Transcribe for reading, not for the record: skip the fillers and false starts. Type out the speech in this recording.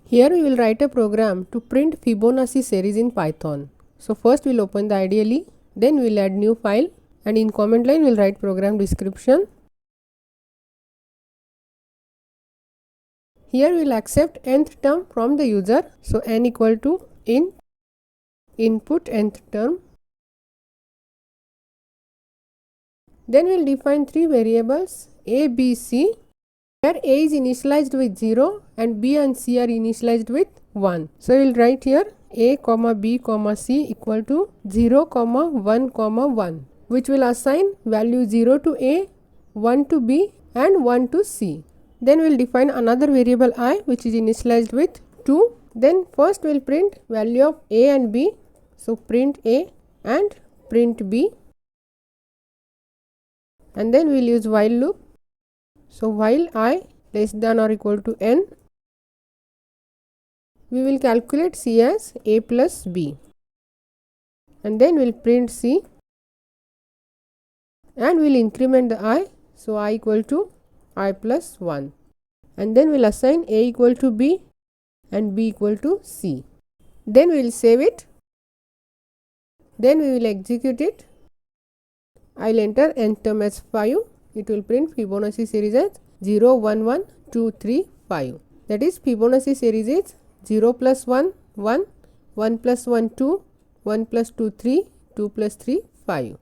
Here we will write a program to print Fibonacci series in Python. So first we'll open the IDE, then we'll add new file, and in comment line we'll write program description. Here we'll accept nth term from the user. So n equal to input nth term. Then we'll define three variables a, b, c, where a is initialized with 0 and b and c are initialized with 1. So we'll write here a comma b comma c equal to 0 comma 1 comma 1, which will assign value 0 to a, 1 to b and 1 to c. Then we'll define another variable I, which is initialized with 2. Then first we'll print value of a and b. So print a and print b. And then we'll use while loop. So while I less than or equal to n, we will calculate c as a plus b. And then we'll print c and we'll increment the I. So I equal to I plus 1. And then we'll assign a equal to b and b equal to c. Then we'll save it. Then we will execute it. I'll enter nth term as 5. It will print Fibonacci series as 0, 1, 1, 2, 3, 5. That is Fibonacci series is 0 plus 1, 1, 1 plus 1, 2, 1 plus 2, 3, 2 plus 3, 5.